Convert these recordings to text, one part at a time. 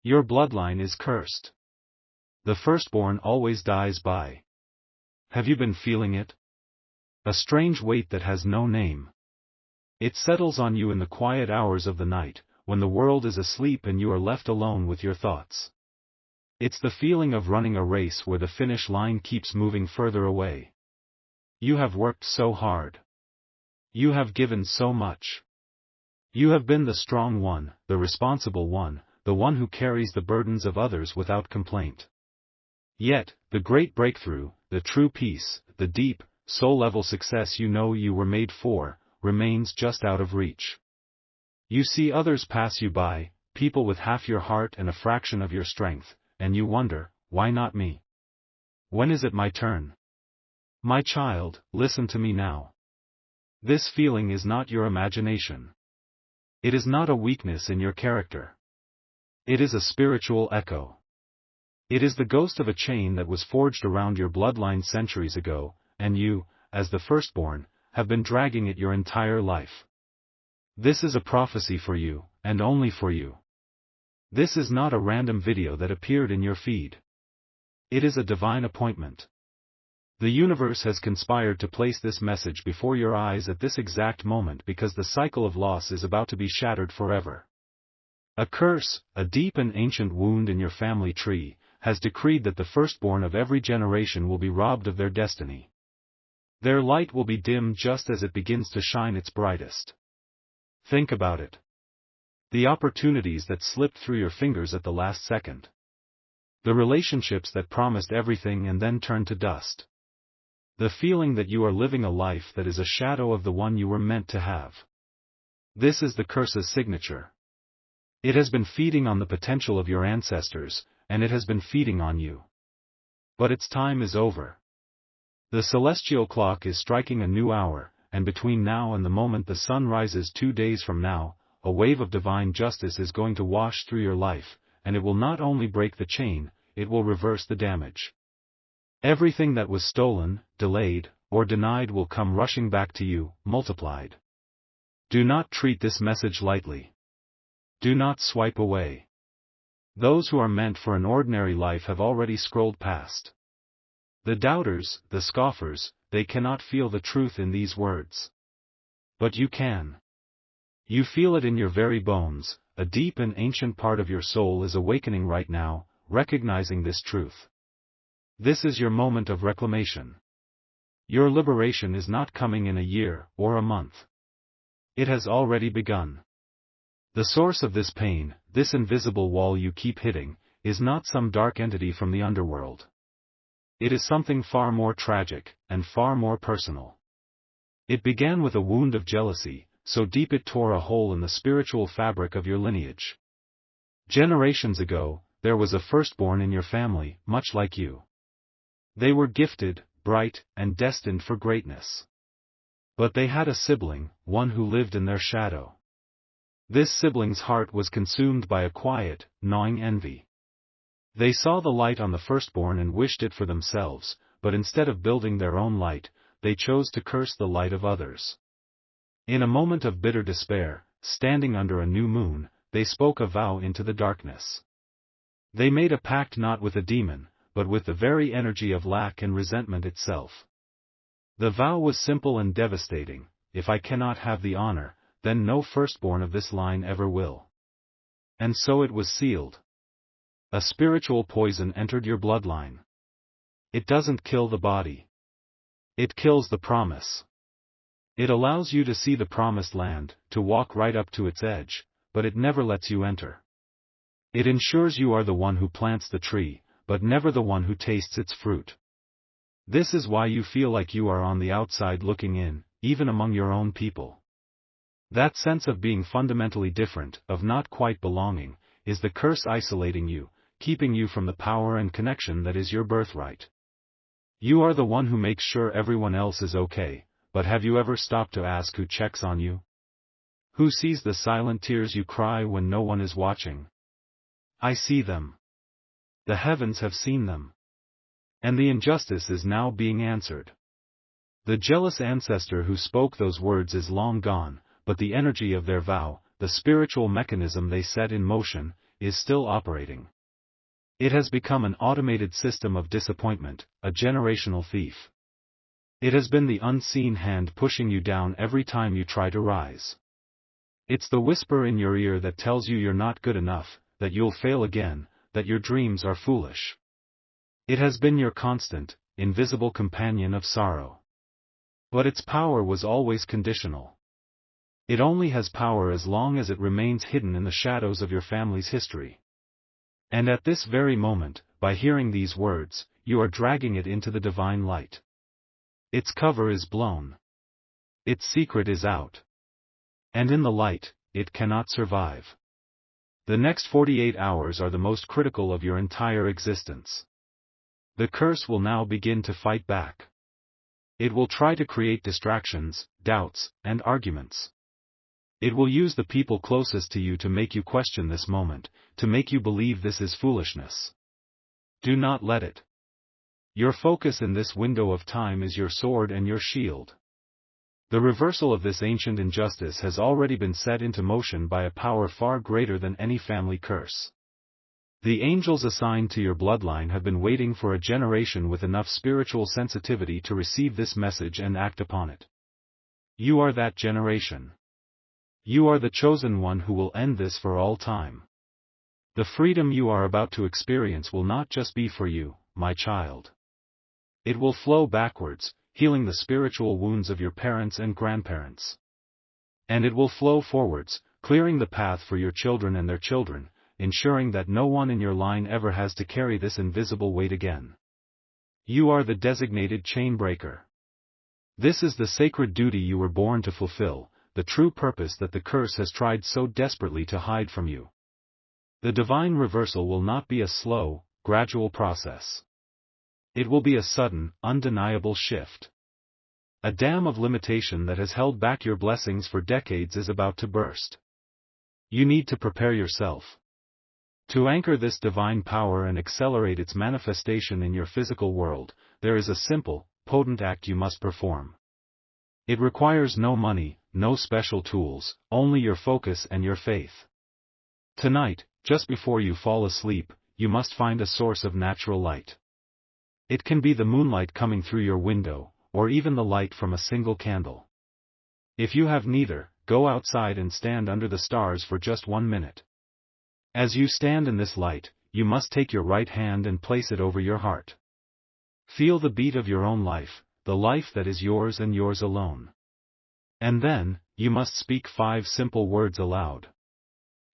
Your bloodline is cursed. The firstborn always dies by. Have you been feeling it? A strange weight that has no name. It settles on you in the quiet hours of the night, when the world is asleep and you are left alone with your thoughts. It's the feeling of running a race where the finish line keeps moving further away. You have worked so hard. You have given so much. You have been the strong one, the responsible one, the one who carries the burdens of others without complaint. Yet, the great breakthrough, the true peace, the deep, soul-level success you know you were made for, remains just out of reach. You see others pass you by, people with half your heart and a fraction of your strength, and you wonder, why not me? When is it my turn? My child, listen to me now. This feeling is not your imagination. It is not a weakness in your character. It is a spiritual echo. It is the ghost of a chain that was forged around your bloodline centuries ago, and you, as the firstborn, have been dragging it your entire life. This is a prophecy for you, and only for you. This is not a random video that appeared in your feed. It is a divine appointment. The universe has conspired to place this message before your eyes at this exact moment because the cycle of loss is about to be shattered forever. A curse, a deep and ancient wound in your family tree, has decreed that the firstborn of every generation will be robbed of their destiny. Their light will be dim just as it begins to shine its brightest. Think about it. The opportunities that slipped through your fingers at the last second. The relationships that promised everything and then turned to dust. The feeling that you are living a life that is a shadow of the one you were meant to have. This is the curse's signature. It has been feeding on the potential of your ancestors, and it has been feeding on you. But its time is over. The celestial clock is striking a new hour, and between now and the moment the sun rises 2 days from now, a wave of divine justice is going to wash through your life, and it will not only break the chain, it will reverse the damage. Everything that was stolen, delayed, or denied will come rushing back to you, multiplied. Do not treat this message lightly. Do not swipe away. Those who are meant for an ordinary life have already scrolled past. The doubters, the scoffers, they cannot feel the truth in these words. But you can. You feel it in your very bones, a deep and ancient part of your soul is awakening right now, recognizing this truth. This is your moment of reclamation. Your liberation is not coming in a year or a month. It has already begun. The source of this pain, this invisible wall you keep hitting, is not some dark entity from the underworld. It is something far more tragic, and far more personal. It began with a wound of jealousy, so deep it tore a hole in the spiritual fabric of your lineage. Generations ago, there was a firstborn in your family, much like you. They were gifted, bright, and destined for greatness. But they had a sibling, one who lived in their shadow. This sibling's heart was consumed by a quiet, gnawing envy. They saw the light on the firstborn and wished it for themselves, but instead of building their own light, they chose to curse the light of others. In a moment of bitter despair, standing under a new moon, they spoke a vow into the darkness. They made a pact not with a demon, but with the very energy of lack and resentment itself. The vow was simple and devastating: if I cannot have the honor, then no firstborn of this line ever will. And so it was sealed. A spiritual poison entered your bloodline. It doesn't kill the body. It kills the promise. It allows you to see the promised land, to walk right up to its edge, but it never lets you enter. It ensures you are the one who plants the tree, but never the one who tastes its fruit. This is why you feel like you are on the outside looking in, even among your own people. That sense of being fundamentally different, of not quite belonging, is the curse isolating you, keeping you from the power and connection that is your birthright. You are the one who makes sure everyone else is okay, but have you ever stopped to ask who checks on you? Who sees the silent tears you cry when no one is watching? I see them. The heavens have seen them. And the injustice is now being answered. The jealous ancestor who spoke those words is long gone, but the energy of their vow, the spiritual mechanism they set in motion, is still operating. It has become an automated system of disappointment, a generational thief. It has been the unseen hand pushing you down every time you try to rise. It's the whisper in your ear that tells you you're not good enough, that you'll fail again, that your dreams are foolish. It has been your constant, invisible companion of sorrow. But its power was always conditional. It only has power as long as it remains hidden in the shadows of your family's history. And at this very moment, by hearing these words, you are dragging it into the divine light. Its cover is blown. Its secret is out. And in the light, it cannot survive. The next 48 hours are the most critical of your entire existence. The curse will now begin to fight back. It will try to create distractions, doubts, and arguments. It will use the people closest to you to make you question this moment, to make you believe this is foolishness. Do not let it. Your focus in this window of time is your sword and your shield. The reversal of this ancient injustice has already been set into motion by a power far greater than any family curse. The angels assigned to your bloodline have been waiting for a generation with enough spiritual sensitivity to receive this message and act upon it. You are that generation. You are the chosen one who will end this for all time. The freedom you are about to experience will not just be for you, my child. It will flow backwards, healing the spiritual wounds of your parents and grandparents. And it will flow forwards, clearing the path for your children and their children, ensuring that no one in your line ever has to carry this invisible weight again. You are the designated chain breaker. This is the sacred duty you were born to fulfill, the true purpose that the curse has tried so desperately to hide from you. The divine reversal will not be a slow, gradual process. It will be a sudden, undeniable shift. A dam of limitation that has held back your blessings for decades is about to burst. You need to prepare yourself. To anchor this divine power and accelerate its manifestation in your physical world, there is a simple, potent act you must perform. It requires no money, no special tools, only your focus and your faith. Tonight, just before you fall asleep, you must find a source of natural light. It can be the moonlight coming through your window, or even the light from a single candle. If you have neither, go outside and stand under the stars for just 1 minute. As you stand in this light, you must take your right hand and place it over your heart. Feel the beat of your own life, the life that is yours and yours alone. And then, you must speak 5 simple words aloud.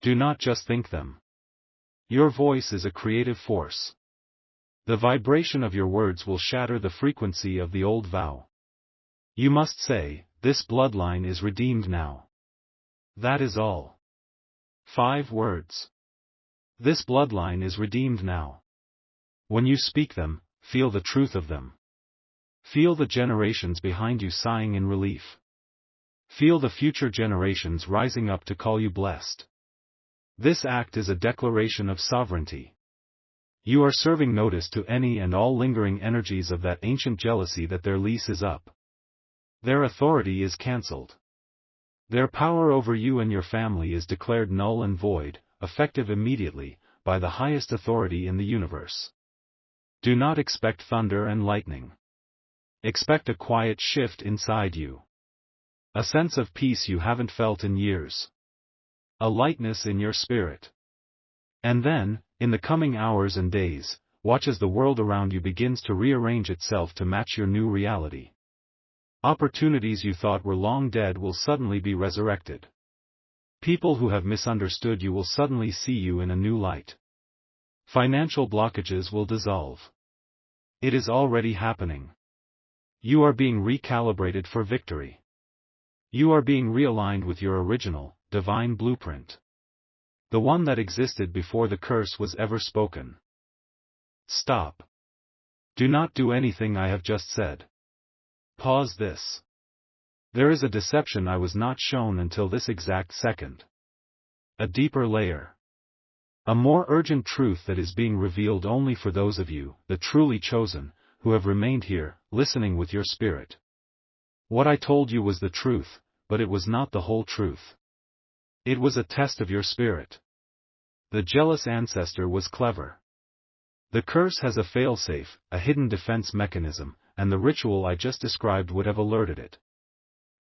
Do not just think them. Your voice is a creative force. The vibration of your words will shatter the frequency of the old vow. You must say, "This bloodline is redeemed now." That is all. 5 words. This bloodline is redeemed now. When you speak them, feel the truth of them. Feel the generations behind you sighing in relief. Feel the future generations rising up to call you blessed. This act is a declaration of sovereignty. You are serving notice to any and all lingering energies of that ancient jealousy that their lease is up. Their authority is cancelled. Their power over you and your family is declared null and void, effective immediately, by the highest authority in the universe. Do not expect thunder and lightning. Expect a quiet shift inside you. A sense of peace you haven't felt in years. A lightness in your spirit. And then, in the coming hours and days, watch as the world around you begins to rearrange itself to match your new reality. Opportunities you thought were long dead will suddenly be resurrected. People who have misunderstood you will suddenly see you in a new light. Financial blockages will dissolve. It is already happening. You are being recalibrated for victory. You are being realigned with your original, divine blueprint. The one that existed before the curse was ever spoken. Stop. Do not do anything I have just said. Pause this. There is a deception I was not shown until this exact second. A deeper layer. A more urgent truth that is being revealed only for those of you, the truly chosen, who have remained here, listening with your spirit. What I told you was the truth, but it was not the whole truth. It was a test of your spirit. The jealous ancestor was clever. The curse has a failsafe, a hidden defense mechanism, and the ritual I just described would have alerted it.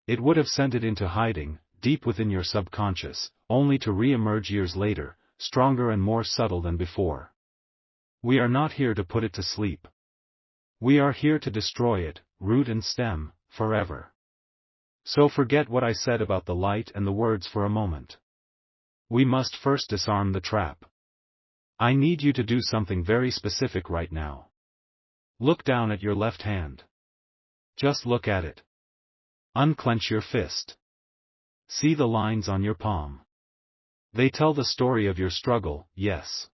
It would have sent it into hiding, deep within your subconscious, only to re-emerge years later, stronger and more subtle than before. We are not here to put it to sleep. We are here to destroy it, root and stem, forever. So forget what I said about the light and the words for a moment. We must first disarm the trap. I need you to do something very specific right now. Look down at your left hand. Just look at it. Unclench your fist. See the lines on your palm. They tell the story of your struggle, yes.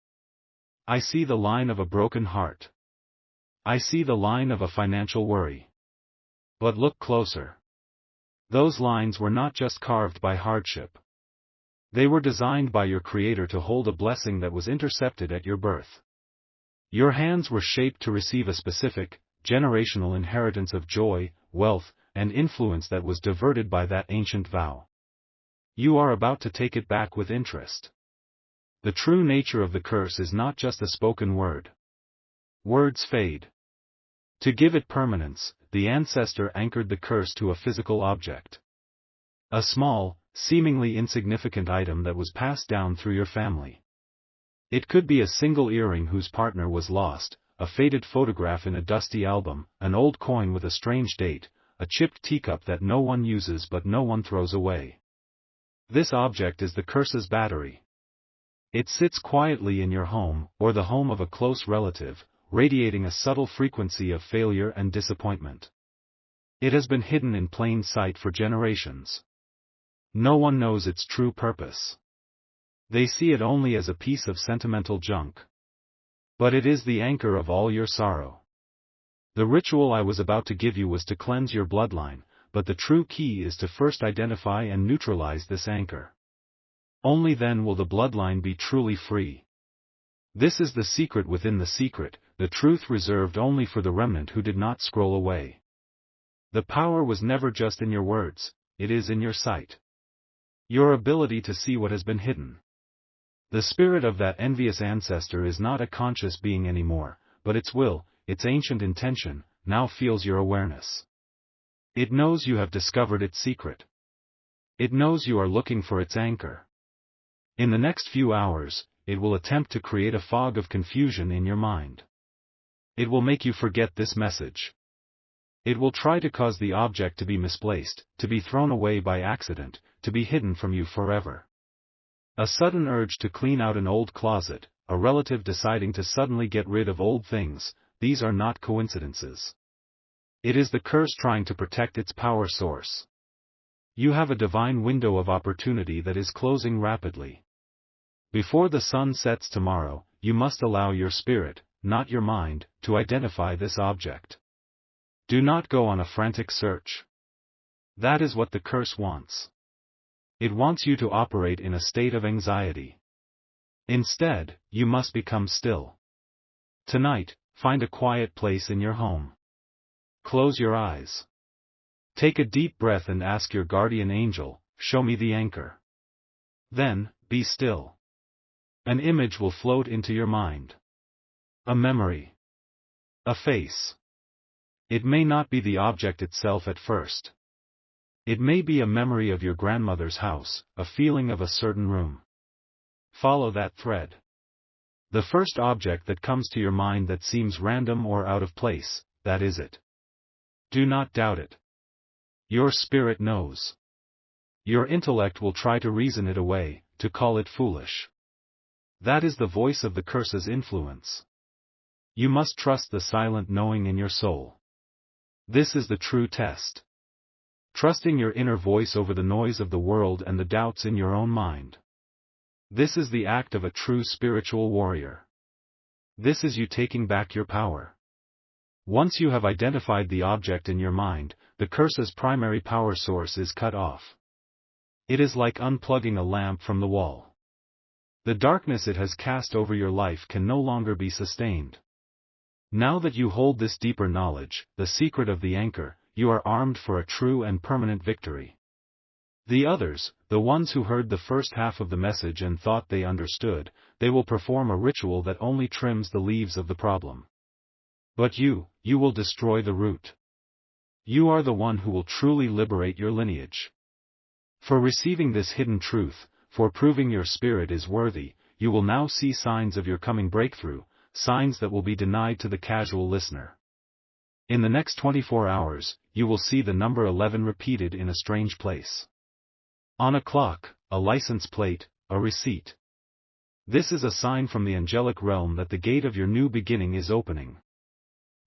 I see the line of a broken heart. I see the line of a financial worry. But look closer. Those lines were not just carved by hardship. They were designed by your Creator to hold a blessing that was intercepted at your birth. Your hands were shaped to receive a specific, generational inheritance of joy, wealth, and influence that was diverted by that ancient vow. You are about to take it back with interest. The true nature of the curse is not just a spoken word. Words fade. To give it permanence, the ancestor anchored the curse to a physical object. A small, seemingly insignificant item that was passed down through your family. It could be a single earring whose partner was lost, a faded photograph in a dusty album, an old coin with a strange date, a chipped teacup that no one uses but no one throws away. This object is the curse's battery. It sits quietly in your home, or the home of a close relative, radiating a subtle frequency of failure and disappointment. It has been hidden in plain sight for generations. No one knows its true purpose. They see it only as a piece of sentimental junk. But it is the anchor of all your sorrow. The ritual I was about to give you was to cleanse your bloodline, but the true key is to first identify and neutralize this anchor. Only then will the bloodline be truly free. This is the secret within the secret, the truth reserved only for the remnant who did not scroll away. The power was never just in your words, it is in your sight. Your ability to see what has been hidden. The spirit of that envious ancestor is not a conscious being anymore, but its will, its ancient intention, now feels your awareness. It knows you have discovered its secret. It knows you are looking for its anchor. In the next few hours, it will attempt to create a fog of confusion in your mind. It will make you forget this message. It will try to cause the object to be misplaced, to be thrown away by accident, to be hidden from you forever. A sudden urge to clean out an old closet, a relative deciding to suddenly get rid of old things, these are not coincidences. It is the curse trying to protect its power source. You have a divine window of opportunity that is closing rapidly. Before the sun sets tomorrow, you must allow your spirit, not your mind, to identify this object. Do not go on a frantic search. That is what the curse wants. It wants you to operate in a state of anxiety. Instead, you must become still. Tonight, find a quiet place in your home. Close your eyes. Take a deep breath and ask your guardian angel, show me the anchor. Then, be still. An image will float into your mind. A memory. A face. It may not be the object itself at first. It may be a memory of your grandmother's house, a feeling of a certain room. Follow that thread. The first object that comes to your mind that seems random or out of place, that is it. Do not doubt it. Your spirit knows. Your intellect will try to reason it away, to call it foolish. That is the voice of the curse's influence. You must trust the silent knowing in your soul. This is the true test. Trusting your inner voice over the noise of the world and the doubts in your own mind. This is the act of a true spiritual warrior. This is you taking back your power. Once you have identified the object in your mind, the curse's primary power source is cut off. It is like unplugging a lamp from the wall. The darkness it has cast over your life can no longer be sustained. Now that you hold this deeper knowledge, the secret of the anchor, you are armed for a true and permanent victory. The others, the ones who heard the first half of the message and thought they understood, they will perform a ritual that only trims the leaves of the problem. But you will destroy the root. You are the one who will truly liberate your lineage. For receiving this hidden truth, for proving your spirit is worthy, you will now see signs of your coming breakthrough, signs that will be denied to the casual listener. In the next 24 hours, you will see the number 11 repeated in a strange place. On a clock, a license plate, a receipt. This is a sign from the angelic realm that the gate of your new beginning is opening.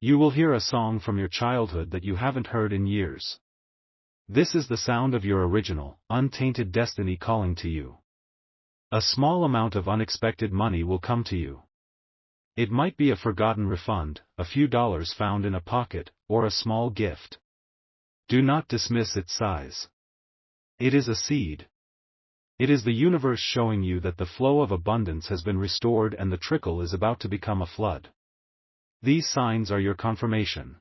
You will hear a song from your childhood that you haven't heard in years. This is the sound of your original, untainted destiny calling to you. A small amount of unexpected money will come to you. It might be a forgotten refund, a few dollars found in a pocket, or a small gift. Do not dismiss its size. It is a seed. It is the universe showing you that the flow of abundance has been restored and the trickle is about to become a flood. These signs are your confirmation.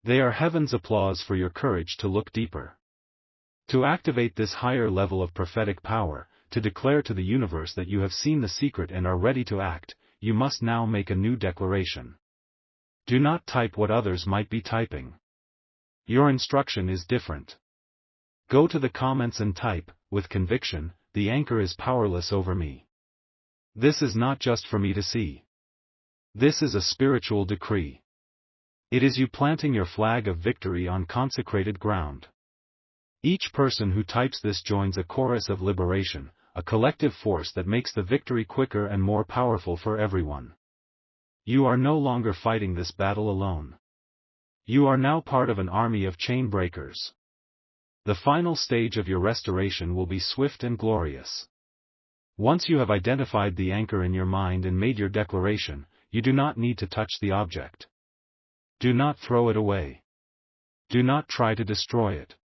They are heaven's applause for your courage to look deeper. To activate this higher level of prophetic power, to declare to the universe that you have seen the secret and are ready to act, you must now make a new declaration. Do not type what others might be typing. Your instruction is different. Go to the comments and type, with conviction, the anchor is powerless over me. This is not just for me to see. This is a spiritual decree. It is you planting your flag of victory on consecrated ground. Each person who types this joins a chorus of liberation, a collective force that makes the victory quicker and more powerful for everyone. You are no longer fighting this battle alone. You are now part of an army of chain breakers. The final stage of your restoration will be swift and glorious. Once you have identified the anchor in your mind and made your declaration, you do not need to touch the object. Do not throw it away. Do not try to destroy it.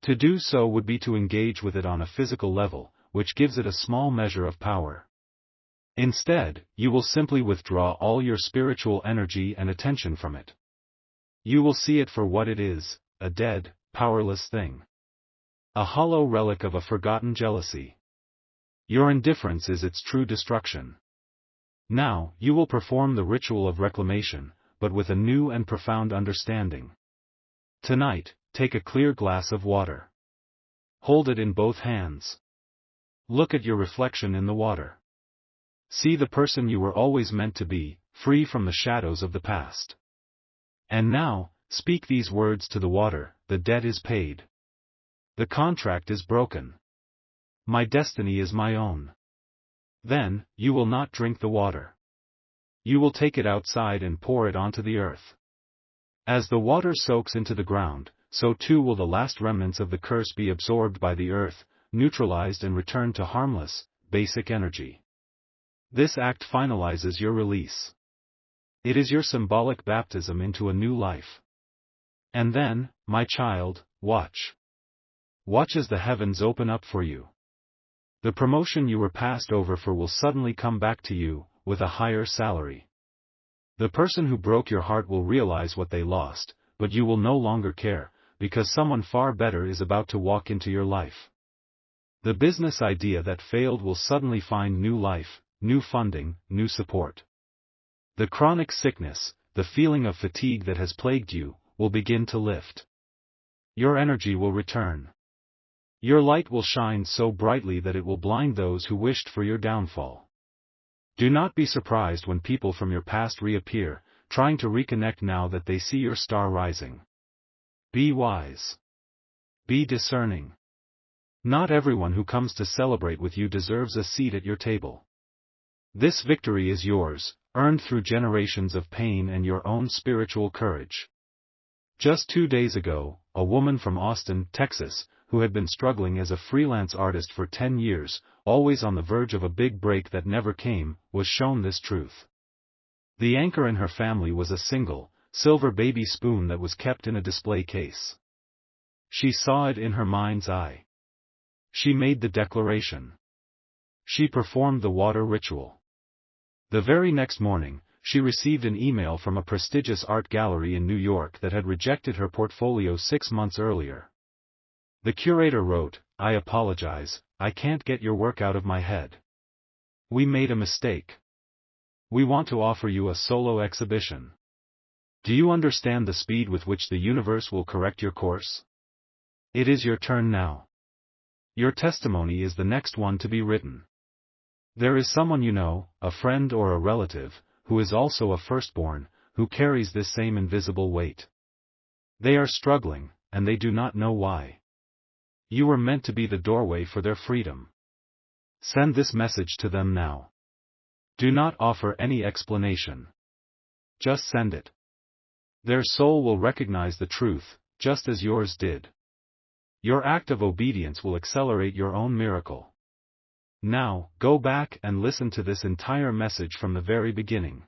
To do so would be to engage with it on a physical level, which gives it a small measure of power. Instead, you will simply withdraw all your spiritual energy and attention from it. You will see it for what it is, a dead, powerless thing. A hollow relic of a forgotten jealousy. Your indifference is its true destruction. Now, you will perform the ritual of reclamation, but with a new and profound understanding. Tonight, take a clear glass of water. Hold it in both hands. Look at your reflection in the water. See the person you were always meant to be, free from the shadows of the past. And now, speak these words to the water: the debt is paid. The contract is broken. My destiny is my own. Then, you will not drink the water. You will take it outside and pour it onto the earth. As the water soaks into the ground, so too will the last remnants of the curse be absorbed by the earth, neutralized and returned to harmless, basic energy. This act finalizes your release. It is your symbolic baptism into a new life. And then, my child, watch. Watch as the heavens open up for you. The promotion you were passed over for will suddenly come back to you, with a higher salary. The person who broke your heart will realize what they lost, but you will no longer care, because someone far better is about to walk into your life. The business idea that failed will suddenly find new life, new funding, new support. The chronic sickness, the feeling of fatigue that has plagued you, will begin to lift. Your energy will return. Your light will shine so brightly that it will blind those who wished for your downfall. Do not be surprised when people from your past reappear, trying to reconnect now that they see your star rising. Be wise. Be discerning. Not everyone who comes to celebrate with you deserves a seat at your table. This victory is yours, earned through generations of pain and your own spiritual courage. Just 2 days ago, a woman from Austin, Texas, who had been struggling as a freelance artist for 10 years, always on the verge of a big break that never came, was shown this truth. The anchor in her family was a single, silver baby spoon that was kept in a display case. She saw it in her mind's eye. She made the declaration. She performed the water ritual. The very next morning, she received an email from a prestigious art gallery in New York that had rejected her portfolio 6 months earlier. The curator wrote, "I apologize, I can't get your work out of my head. We made a mistake. We want to offer you a solo exhibition. Do you understand the speed with which the universe will correct your course? It is your turn now. Your testimony is the next one to be written. There is someone you know, a friend or a relative, who is also a firstborn, who carries this same invisible weight. They are struggling, and they do not know why. You were meant to be the doorway for their freedom. Send this message to them now. Do not offer any explanation. Just send it. Their soul will recognize the truth, just as yours did. Your act of obedience will accelerate your own miracle. Now, go back and listen to this entire message from the very beginning.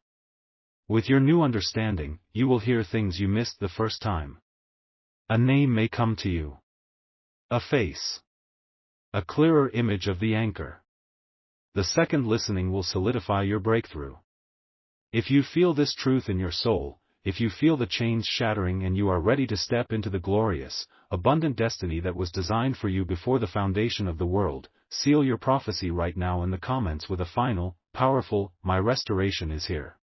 With your new understanding, you will hear things you missed the first time. A name may come to you. A face. A clearer image of the anchor. The second listening will solidify your breakthrough. If you feel this truth in your soul, if you feel the chains shattering and you are ready to step into the glorious, abundant destiny that was designed for you before the foundation of the world, seal your prophecy right now in the comments with a final, powerful, "My restoration is here."